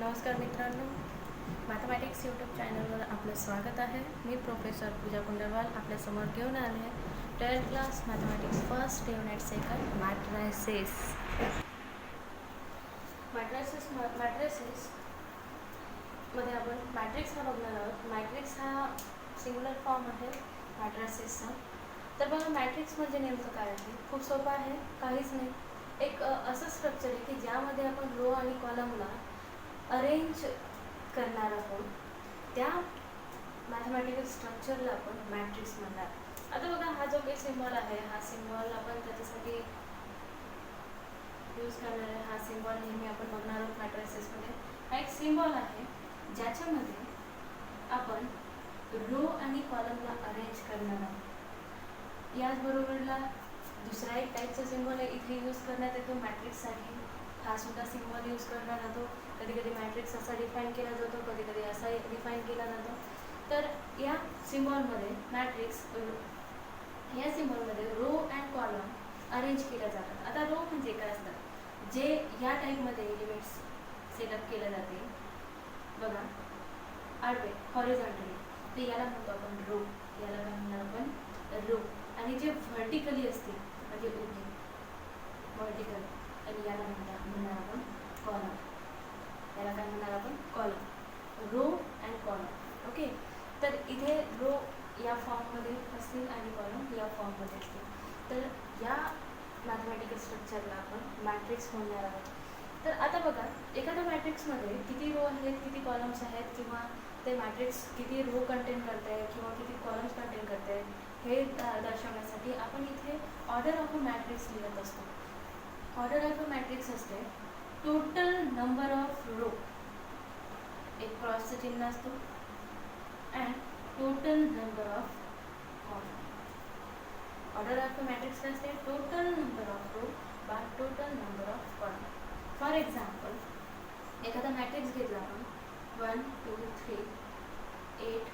नमस्कार मित्रांनो, mathematics YouTube चॅनलवर आपलं स्वागत आहे. मी प्रोफेसर पूजा कुंडलवाल आपल्यासमोर घेऊन आले आहे 12th class mathematics first unit second matrices. मध्ये आपण मॅट्रिक्स हा बघणार आहोत. मॅट्रिक्स हा सिंग्युलर फॉर्म आहे मॅट्रायसेसचा. तर बघा, मॅट्रिक्स म्हणजे नेमकं काय आहे? खूप सोपं आहे, काहीच नाही. एक असं स्ट्रक्चर आहे की ज्यामध्ये आपण रो आणि कॉलमला अरेंज करणार आहोत. त्या मॅथमॅटिकल स्ट्रक्चरला आपण मॅट्रिक्स म्हणणार. आता बघा, हा जो काही सिम्बॉल आहे, हा सिम्बॉल आपण त्याच्यासाठी यूज करणार आहे. हा सिम्बॉल नेहमी आपण बघणार आहोत मॅट्रिसेसमध्ये. हा एक सिम्बॉल आहे ज्याच्यामध्ये आपण रो आणि कॉलमला अरेंज करणार आहोत. याचबरोबरला दुसरा एक टाईपचा सिम्बॉल आहे इथे यूज करण्यात येतो मॅट्रिक्ससाठी. हा सुद्धा सिम्बॉल यूज करण्यात जातो. कधी कधी मॅट्रिक्स असा डिफाईन केला जातो, कधी कधी असा डिफाईन केला जातो. तर या सिम्बॉलमध्ये या सिम्बॉलमध्ये रो अँड कॉलम अरेंज केल्या जातात. आता रो म्हणजे काय असतात? जे या टाईपमध्ये एलिमेंट्स सेटअप केले जाते बघा, आडवे हॉरिझॉन्टली, ते याला म्हणतो आपण रो. याला काय म्हणणार आपण? रो. आणि जे व्हर्टिकली असतील म्हणजे उभी व्हर्टिकल, आणि याला म्हणणार आपण कॉलम. याला काय म्हणणार आपण? Column. Row and column. Okay. तर इथे रो या फॉर्ममध्ये असतील आणि कॉलम या फॉर्ममध्ये असतील. तर या मॅथमॅटिकल स्ट्रक्चरला आपण मॅट्रिक्स म्हणणार आहोत. तर आता बघा, एखाद्या मॅट्रिक्समध्ये किती रो आहेत, किती कॉलम्स आहेत, किंवा ते मॅट्रिक्स किती रो कंटेन करते किंवा किती कॉलम्स कंटेन करते हे दर्शवण्यासाठी आपण इथे ऑर्डर ऑफ अ मॅट्रिक्स लिहित असतो. ऑर्डर ऑफ अ मॅट्रिक्स असते टोटल नंबर ऑफ रो, एक क्रॉसचं चिन्ह असतो, and total number of column. Order of a matrix असते total number of row by total number of column. For example, एखादा matrix घेतला आपण 1 2 3 8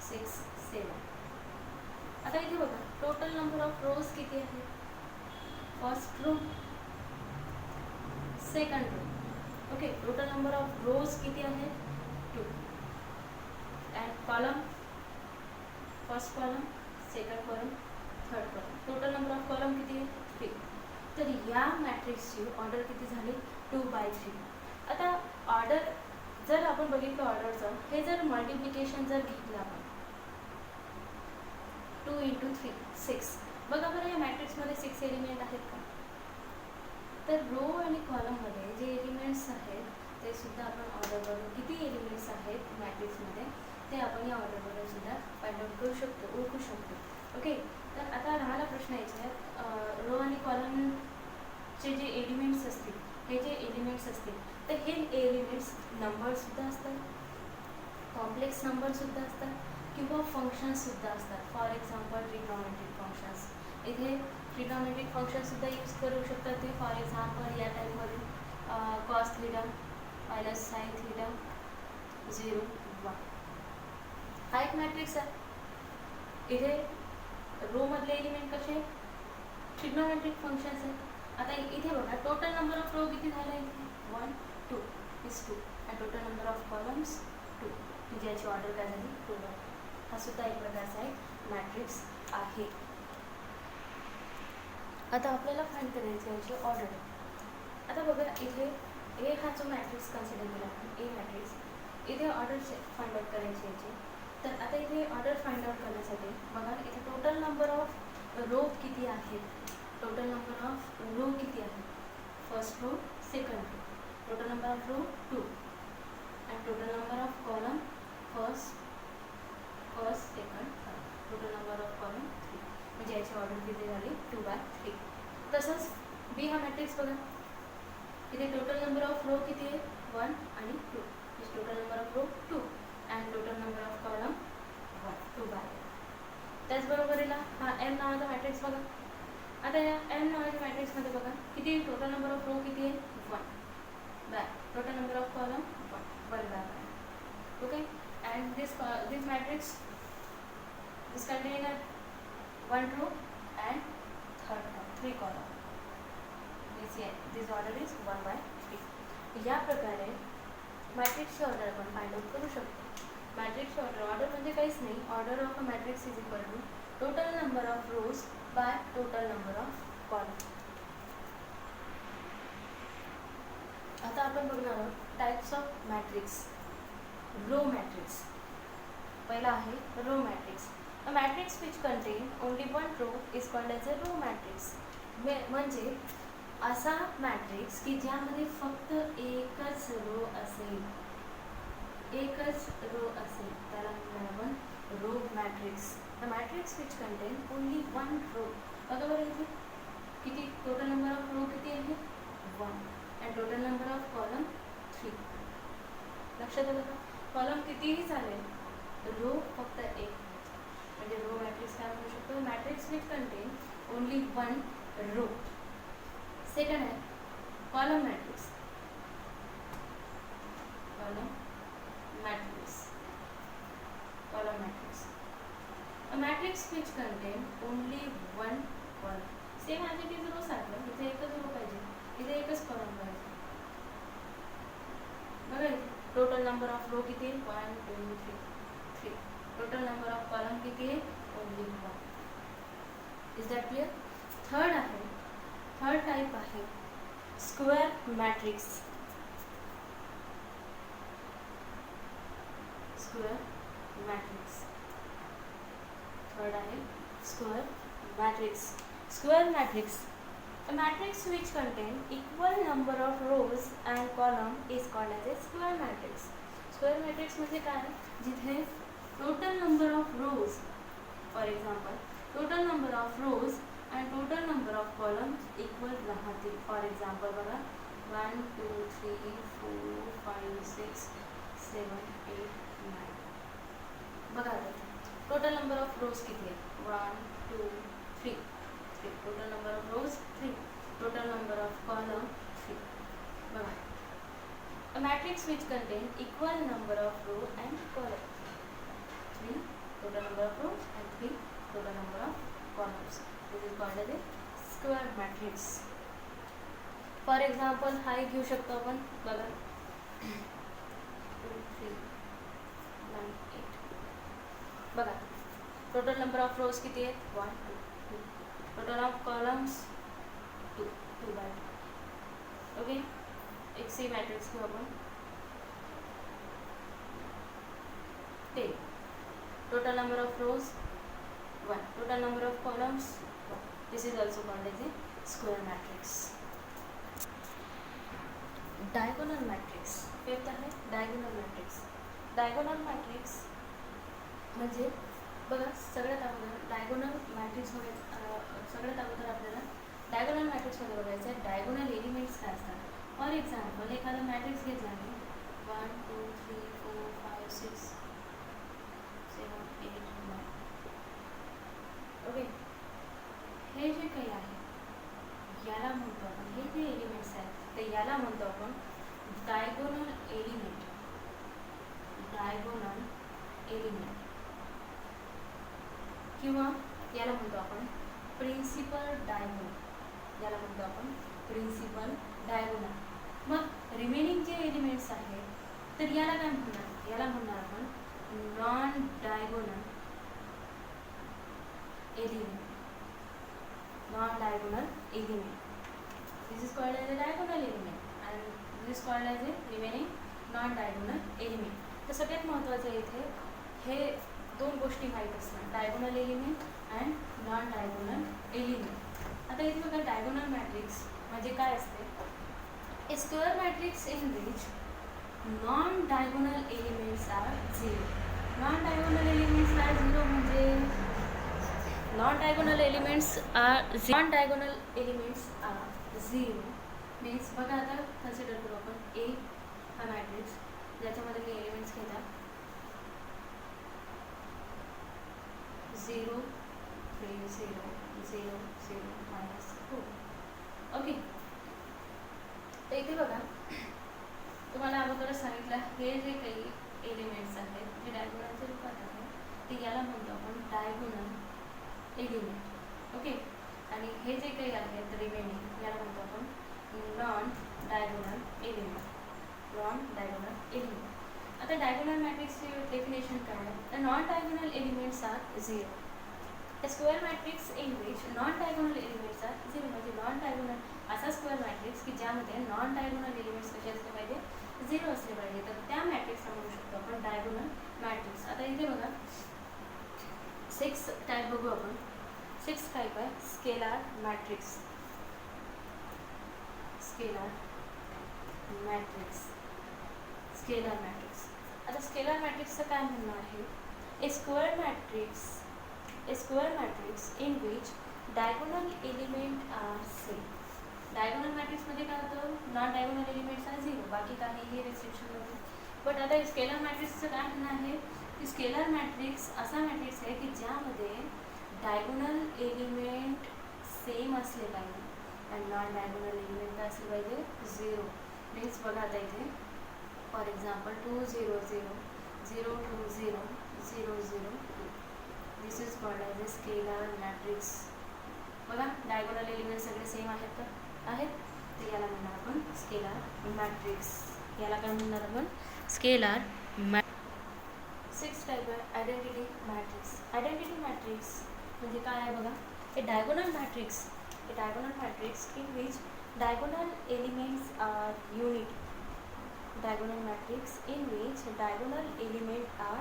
6 7. आता इथे बघा, टोटल नंबर ऑफ रोज किती आहे? First row, second row. Okay. Total number of rows किती आहे? 2. And column, first column, second column, third column. Total number of column किती आहे? 3. तर या मॅट्रिक्सची ऑर्डर किती झाली? 2/3. आता ऑर्डर जर आपण बघितलं ऑर्डरचं, हे जर मल्टिप्लिकेशन जर घेतलं आपण 2 × 3 6. बघा बरं, या मॅट्रिक्समध्ये 6 एलिमेंट आहेत का? तर रो आणि कॉलममध्ये जे एलिमेंट्स आहेत ते सुद्धा आपण ऑर्डरवरून किती एलिमेंट्स आहेत मॅट्रिक्समध्ये ते आपण या ऑर्डरवरून सुद्धा फाइंड आउट करू शकतो, ओळखू शकतो. ओके. तर आता राहिला प्रश्न याच्यात, रो आणि कॉलमचे जे एलिमेंट्स असतील, हे जे एलिमेंट्स असतील, तर हे एलिमेंट्स नंबरसुद्धा असतात, कॉम्प्लेक्स नंबरसुद्धा असतात, किंवा फंक्शन्ससुद्धा असतात. For example trigonometric functions. इथे ट्रिग्नॉमेट्रिक फंक्शनसुद्धा यूज करू शकतात ते. फॉर एक्झाम्पल या टाईपमध्ये cos theta minus sine theta 0 1. हा एक मॅट्रिक्स आहे. इथे रोमधले एलिमेंट कसे? ट्रिग्नॉमेट्रिक फंक्शन्स आहेत. आता इथे बघा, टोटल नंबर ऑफ रो किती झाले? 1 2 is 2. And total number of columns 2. म्हणजे याची ऑर्डर काय झाली? 2. हा सुद्धा एक प्रकारचा एक मॅट्रिक्स आहे. आता आपल्याला फाइंड करायचं याची ऑर्डर. आता बघा, इथे ए हा जो मॅट्रिक्स कन्सिडर केला आपण, ए मॅट्रिक्स, इथे ऑर्डर फाइंड आउट करायची याची. तर आता इथे ऑर्डर फाइंड आउट करण्यासाठी बघा, इथे टोटल नंबर ऑफ रो किती आहेत? टोटल नंबर ऑफ रो किती आहे? First row, second row. Total number of row 2. And total number of column, first, second, third. Total number of column 3. म्हणजे याची order किती झाली? 2/3. तसंच बी हा मॅट्रिक्स बघा, इथे टोटल नंबर ऑफ रो किती आहे? 1 आणि 2. म्हणजे total number of row 2. And total number of column 1 2/3. त्याचबरोबर हा एम नावाचा मॅट्रिक्स बघा. आता या एम नावाच्या मॅट्रिक्समध्ये बघा, किती टोटल नंबर ऑफ रो किती आहे? 1. Total number of column 1/3. Okay. And this matrix is contain 1 row and 3 column. This order is 1/3. या प्रकारे मॅट्रिक्सची ऑर्डर आपण फाइंड आउट करू शकतो. मॅट्रिक्सची ऑर्डर म्हणजे काहीच नाही, order of a matrix is equal to total number of rows by total number of column. आता आपण बघणार आहोत types of matrix. Row matrix पहिला आहे row matrix. A matrix which contain only one row is called as a row matrix. म्हणजे असा matrix की ज्यामध्ये फक्त एकच रो असेल, एकच रो असेल त्याला म्हणणार आपण row matrix. The matrix which contain only one row. बघा बरं इथे किती टोटल नंबर ऑफ रो किती आहे 1 and total number of column 3. लक्षात आलं का? कॉलम कितीही चालेल, रो फक्त एक, म्हणजे रो मॅट्रिक्स काय म्हणू शकतो? Matrix which contain only one row. Second आहे column matrix. Column matrix, column matrix. A matrix which contain only one column. Same as it is row सारखं, इथे एकच रो पाहिजे, इथे एकच कॉलम पाहिजे. बघा इथे टोटल नंबर ऑफ रो किती आहे 1 2 3. टोटल नंबर ऑफ कॉलम किती आहे only 1. Is that clear? Third आहे, थर्ड टाइप आहे square matrix. Square matrix third आहे square matrix. Square matrix, a matrix which contain equal number of rows and column is called as a square matrix. Square matrix म्हणजे काय? जिथे total number of rows, for example total number of rows and total number of columns equal राहतील. For example बघा 1 2 3 4 5 6 7 8 9. बघा आता total number of rows किती आहे 1 2 3. Total number of rows 3. Total number of column 3. बघा a matrix which contain equal number of row and column. 3 total number of row and 3 total number of columns. This is called as a square matrix. For example हा एक घेऊ शकतो आपण. बघा 2 3 9 8. बघा total number of rows किती आहेत 1 2 2. Total of columns 2 2 by 2. Okay, एक सी मॅट्रिक्स घेऊ आपण 10. Total number of rows 1. Total number of columns 1. This is also called as a square matrix. Diagonal matrix. Fifth आहे डायगोनल मॅट्रिक्स. डायगोनल मॅट्रिक्स म्हणजे बघा सगळ्यात अगोदर डायगोनल मॅट्रिक्स सगळ्यात अगोदर आपल्याला डायगोनल मॅट्रिक्समध्ये बघायचं आहे डायगोनल एलिमेंट्स काय असतात. फॉर एक्झाम्पल एखादा मॅट्रिक्स घेतला मी 1 2 3 4 5 6 7 8 9. ओके, हे जे काही आहे याला म्हणतो आपण, हे जे एलिमेंट्स आहेत ते याला म्हणतो आपण डायगोनल एलिमेंट. डायगोनल एलिमेंट किंवा याला म्हणतो आपण प्रिन्सिपल डायगोनल. याला म्हणतो आपण प्रिन्सिपल डायगोनल. मग रिमेनिंग जे एलिमेंट्स आहेत तर याला काय म्हणणार? याला म्हणणार आपण non diagonal element. Non diagonal element. This is called as a diagonal element and this is called as a remaining non diagonal element. तर सगळ्यात महत्त्वाचं इथे हे दोन गोष्टी माहीत असतात, diagonal element and non diagonal element. आता इथे बघा डायगोनल मॅट्रिक्स म्हणजे काय असते? A square matrix in which non diagonal elements are 0. Non diagonal elements are 0 म्हणजे non diagonal elements are 0 means बघा आता कन्सिडर करू आपण ए हा मॅट्रिक्स ज्याच्यामध्ये मी एलिमेंट्स घेतात 0 3 0 0 0 -2. ओके, तर इथे बघा तुम्हाला अगोदरच सांगितलं हे जे काही एलिमेंट्स आहेत जे डायगोनलच्या रूपात आहेत ते याला म्हणतो आपण डायगोनल एलिमेंट. ओके, आणि हे जे काही आहेत रिमेनिंग याला म्हणतो आपण non diagonal element. Non diagonal element. आता डायगोनल मॅट्रिक्सची डेफिनेशन काय आहे? The non diagonal elements are zero. A square matrix in which non-diagonal elements are zero. म्हणजे नॉन डायगोनल असा स्क्वेअर मॅट्रिक्स की ज्यामध्ये नॉन डायगोनल एलिमेंट्स कसे असले पाहिजे? झिरो असले पाहिजे. तर त्या मॅट्रिक्सला म्हणू शकतो आपण डायगोनल मॅट्रिक्स. आता इथे बघा 6 टाईप बघू आपण. 6 टाईप आहे scalar matrix. Scalar matrix. Scalar matrix. आता स्केलार मॅट्रिक्सचं काय म्हणणं आहे? A square matrix in which diagonal element are same. Diagonal मॅट्रिक्समध्ये काय होतं? नॉन डायगोनल एलिमेंट्स आहे झिरो, बाकी काहीही रिस्ट्रिक्शन नव्हतं. बट आता स्केलर मॅट्रिक्सचं काय म्हणणं आहे की स्केलर मॅट्रिक्स असा मॅट्रिक्स आहे की ज्यामध्ये डायगोनल एलिमेंट सेम असले पाहिजे आणि नॉन डायगोनल एलिमेंट असले पाहिजे झिरो. मीन्स बघा आता इथे for example 2 0 0 0 2 0 0 0 2. This is called as a scalar matrix. बघा डायगोनल एलिमेंट सगळे सेम आहेत का? आहेत. तर याला म्हणणार आपण स्केलर मॅट्रिक्स. याला काय म्हणणार आपण? Scalar matrix. 6 टाईप आहे आयडेंटिटी मॅट्रिक्स. आयडेंटिटी मॅट्रिक्स म्हणजे काय आहे बघा? A diagonal matrix. A diagonal matrix in which diagonal elements are unity. Diagonal matrix in which diagonal element are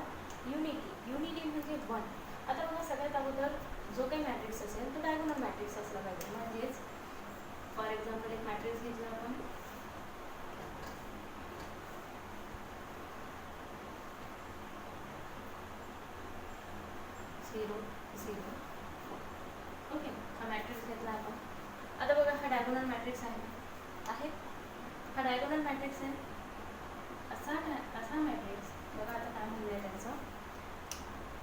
unity. Unity म्हणजे 1. आता बघा सगळ्यात अगोदर जो काही मॅट्रिक्स असेल तो डायगोनल मॅट्रिक्स असला पाहिजे. म्हणजेच फॉर एक्झाम्पल एक मॅट्रिक्स घेतला आपण 0 0 4. ओके, हा मॅट्रिक्स घेतला आपण. आता बघा हा डायगोनल मॅट्रिक्स आहे. हा डायगोनल मॅट्रिक्स आहे. असा मॅट्रिक्स बघा आता काय म्हणलं आहे त्याचं?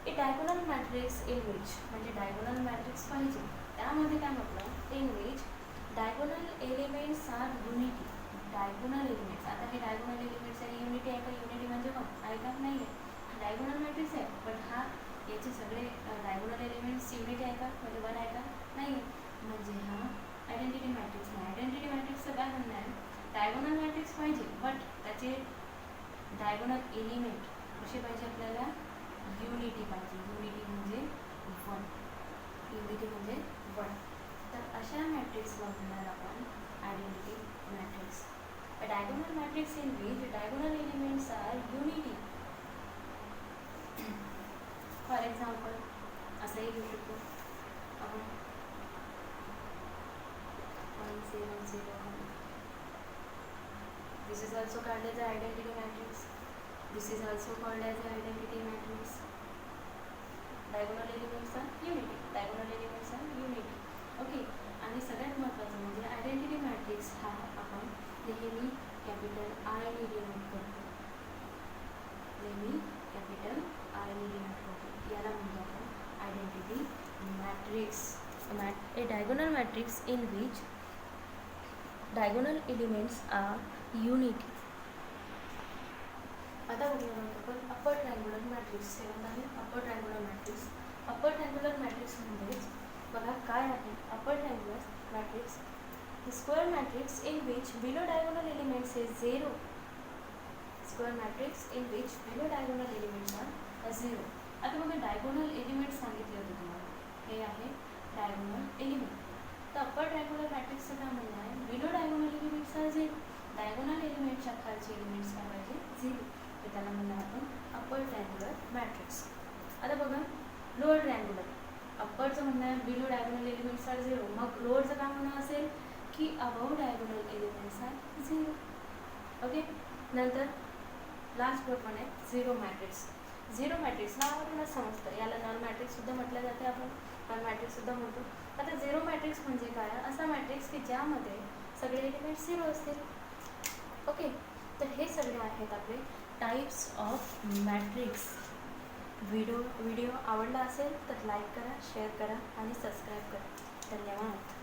A diagonal matrix in which म्हणजे डायगोनल मॅट्रिक्स पाहिजे. त्यामध्ये काय म्हटलं? In which diagonal elements are unity. Diagonal elements. आता हे डायगोनल एलिमेंट्स आहे युनिटी आहे का? युनिटी म्हणजे पण आहे का? नाही आहे. डायगोनल मॅट्रिक्स आहे पण हा याचे सगळे डायगोनल एलिमेंट्स युनिटी आहे का? म्हणजे 1 आहे का? नाही. म्हणजे हा आयडेंटिटी मॅट्रिक्स नाही. आयडेंटिटी मॅट्रिक्सचं काय म्हणणं आहे? डायगोनल मॅट्रिक्स पाहिजे बट त्याचे डायगोनल एलिमेंट कसे पाहिजे आपल्याला? युनिटी पाहिजे. युनिटी म्हणजे 1. युनिटी म्हणजे 1. तर अशा मॅट्रिक्सला म्हणणार आपण identity matrix. A diagonal matrix in which diagonal elements are unity. For example असंही घेऊ शकतो आपण 1 0 0 1. This is also called as identity matrix. This is also called as identity matrix. Diagonal elements are unity. Diagonal elements are unity. Okay. आणि सगळ्यात महत्त्वाचं म्हणजे identity matrix हा आपण नेहमी कॅपिटल आय ने डिनोट करतो. नेहमी कॅपिटल आय ने डिनोट करतो. याला म्हणजे आपण identity matrix. A diagonal matrix in which diagonal elements are unity. आता बघूया आपण अप्पर ट्रायंग्युलर मॅट्रिक्स. सेवंथ आहे upper triangular matrix. Upper triangular matrix म्हणजेच बघा काय आहे upper triangular matrix? Square matrix in which below diagonal elements is 0. Square matrix in which below diagonal elements are 0. आता बघा डायगोनल एलिमेंट्स सांगितले होते तुम्हाला. हे आहे डायगोनल एलिमेंट. तर अप्पर ट्रायंग्युलर मॅट्रिक्सचं काय म्हणणं आहे? Below diagonal elements are 0. Diagonal एलिमेंटच्या खालचे एलिमेंट्स काय पाहिजे? 0. तर त्याला म्हणणार आपण अप्पर ट्रायंग्युलर मॅट्रिक्स. आता बघा लोअर ट्रायंग्युलर. अप्परचं म्हणणं आहे बिलो डायगोनल एलिमेंट्स आर 0. मग लोअरचं काय म्हणणं असेल की above diagonal elements are 0. Okay. नंतर लास्ट पण आहे झिरो मॅट्रिक्स. झिरो मॅट्रिक्स नावावरूनच समजतं याला नल मॅट्रिक्ससुद्धा म्हटलं जाते. आपण नल मॅट्रिक्ससुद्धा म्हणतो. आता झिरो मॅट्रिक्स म्हणजे काय? असा मॅट्रिक्स की ज्यामध्ये सगळे एलिमेंट्स 0 असतील. ओके. तर हे सगळे आहेत आपले टाइप्स ऑफ मॅट्रिक्स. व्हिडिओ आवडला असेल तर लाईक करा, शेअर करा आणि सबस्क्राईब करा. धन्यवाद.